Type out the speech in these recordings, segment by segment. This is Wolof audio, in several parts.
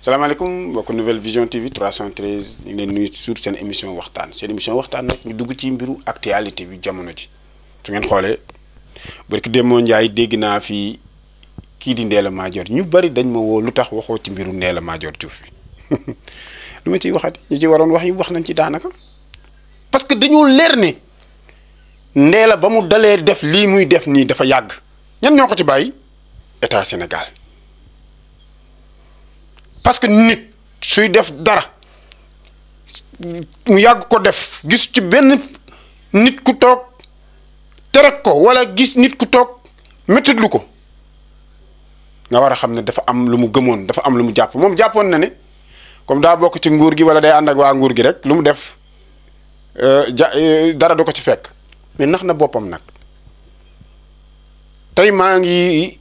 salaamaaleykum mbokk Nouvelle Vision TV 313 ñu ngi leen nuyu sur seen émission waxtaan seen émission waxtaan nag ñu dugg ci mbiru actualité bi jamono ji su ngeen xoolee barki Demba Ndiaye dégg naa fi kii di Ndella Madior ñu bari dañ ma woo lu tax waxoo ci mbiru Ndella Madior Diouf bi lu ma ciy waxati ñi ci waroon wax yi wax nañ ci daanaka parce que dañoo leer ne Ndella ba mu dalee def lii muy def nii dafa yàgg ñan ñoo ko ci bàyyi état Sénégal. parce que nit suy def dara mu yàgg ko def gis ci benn nit ku toog tere ko wala gis nit ku toog méttitlu ko nga war a xam ne dafa am lu mu gëmoon dafa am lu mu jàpp moom jàppoon na ne comme daa bokk ci nguur gi wala day ànd ak waa nguur gi rek lu mu def dara du ko ci fekk mais nax na boppam nag tey maa ngi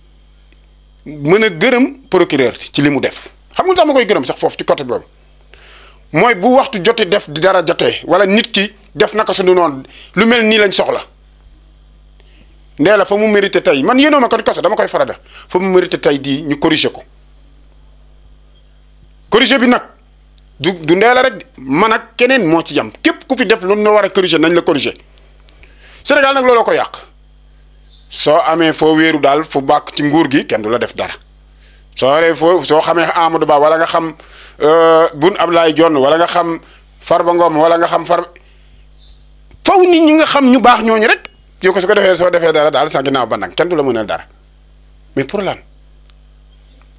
mën a gërëm procureur ci li mu def. xam nga tax ma koy gërëm sax foofu ci côté boobu mooy bu waxtu jotee def di dara jotee wala nit ki def naka su du noonu lu mel nii lañ soxla Ndella fa mu mérité tey man yéenoo ma ko kaso dama koy fara def fa mu mérité tey di ñu corriger ko corriger bi nag du Ndella rek man ak keneen moo ci yam képp ku fi def lu ñu war a corriger nañ la corriger Sénégal nag looloo ko yàq soo amee foo wéeru daal fu bàkk ci nguur gi kenn du la def dara. soo xamee Amadou Ba wala nga xam Boun Abdallah Dionne wala nga xam Farba Ngom wala nga xam faw nit ñi nga xam ñu baax ñooñu rek yow ko su ko defee soo defee dara daal sa ginnaaw ba nag kenn du la mënal dara mais pour lan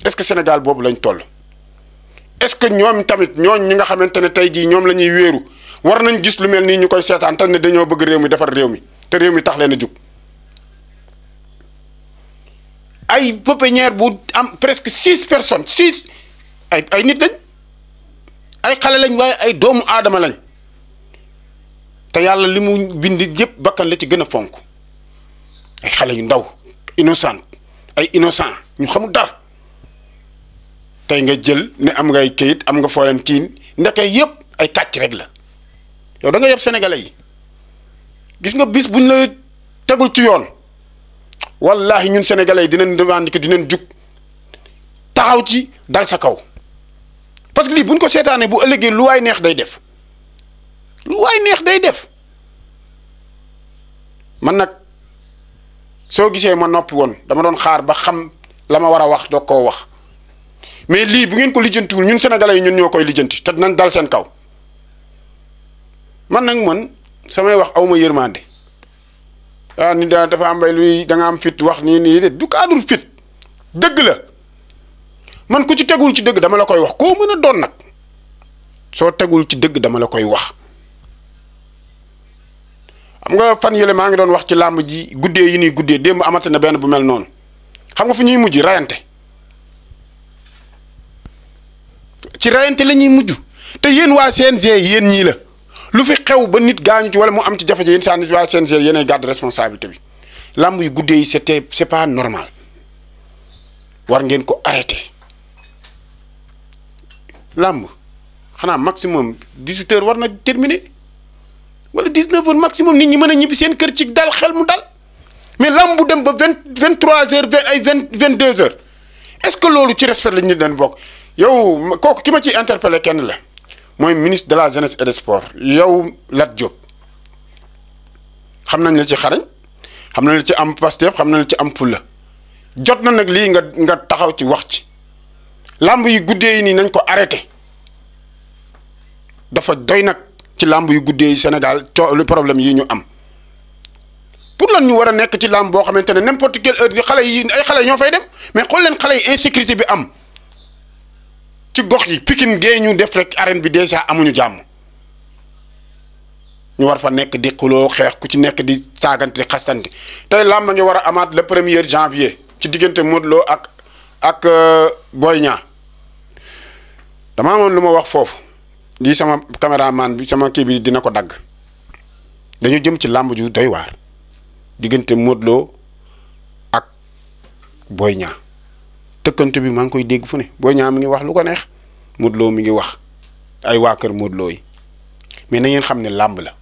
est-ce que Sénégal boobu lañ toll est-ce que ñoom tamit ñooñ ñi nga xamante ne tey jii ñoom la ñuy wéeru war nañ gis lu mel nii ñu koy seetaan te ne dañoo bëgg réew mi defar réew mi te réew mi tax leen a jug. ay pépinière bu am presque 6 personnes 6 ay nit lañ ay xale lañ waaye ay doomu aadama lañ te yàlla li mu bind yëpp bakkan la ci gën a fonk ay xale yu ndaw innocent ay innocent ñu xamul dara tey nga jël ne am ngay kayit am nga foo leen kii ndeke yëpp ay kàcc rek la yow da nga yeb sénégalais yi gis nga bis buñ la tegul ci yoon. wallahi ñun sénégalais yi dinañ revendiquer dinañ jug taxaw ci dal sa kaw parce que lii buñ ko seetaanee bu ëllëgee lu waay neex day def lu waay neex day def man nag soo gisee ma noppi woon dama doon xaar ba xam la ma war a wax doog koo wax mais lii bu ngeen ko lijjantiwul ñun sénégalais yi ñun ñoo koy lijjanti te dinañ dal seen kaw man nag samay wax awma yërmande. Nit dafa am bay luy da nga am fit wax nii de du cadre fit dëgg la man ku ci tegul ci dëgg dama la koy wax koo mën a doon nag soo tegul ci dëgg dama la koy wax. xam nga fan yële maa ngi doon wax ci làmb ji guddee yi nii guddee démb amati na benn bu mel noonu xam nga fu ñuy mujj rayante ci rayante la ñuy mujj te yéen waa CNG yéen ñii la. lu fi xew ba nit gaañu ci wala mu am ci jafe-jafe yéen saa nit waa CNG yéenay gàddu responsabilité bi làmb yu guddee yi c'est pas normal war ngeen ko arrêté làmb xanaa maximum 18 heures war na terminer wala 19 heures maximum nit ñi mën a ñibbi seen kër ci dal xel mu dal mais làmb bu dem ba 23 heures ay 22 heures est-ce que loolu ci respect lañ ñu doon bokk yow kooku ki ma ciy interpellé kenn la. mooy ministre de la jeunesse et des sports yow Lat Diop xam nañ la ci xarañ xam nañ la ci am Pastef xam nañ la ci am fulla jot na nag lii nga taxaw ci wax ci làmb yu guddee yi nii nañ ko arrêté dafa doy nag ci làmb yu guddee yi Sénégal lu problème yi ñu am pour lan ñu war a nekk ci làmb boo xamante ne n'importe quelle heure xale yi ay xale ñoo fay dem mais xool leen xale yi insécurité bi am. ci gox yi Pikine gee ñu def rek arène bi déjà amuñu jàmm ñu war fa nekk di xuloo xeex ku ci nekk di saagante di xastante tey làmb ngi war a amaat le 1er janvier ci diggante Modou Lo ak Boy Niang dama amoon lu ma wax foofu di sama caméraman bi sama kii bi dina ko dagg dañu jëm ci làmb ju doy waar diggante Modou Lo ak Boy Niang tëkkante bi maa ngi koy dégg fu ne Boy Niang mi ngi wax lu ko neex Modou Lo mi ngi wax ay waa kër Modou Lo yi mais na ngeen xam ne làmb la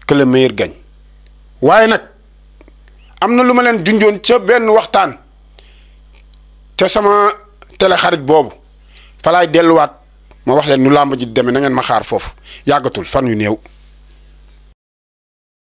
que le meilleur gagne waaye nag am na lu ma leen junjoon ca benn waxtaan ca sama télé xarit boobu fa laay delluwaat ma wax leen nu làmb ji demee na ngeen ma xaar foofu yàggatul fan yu néew.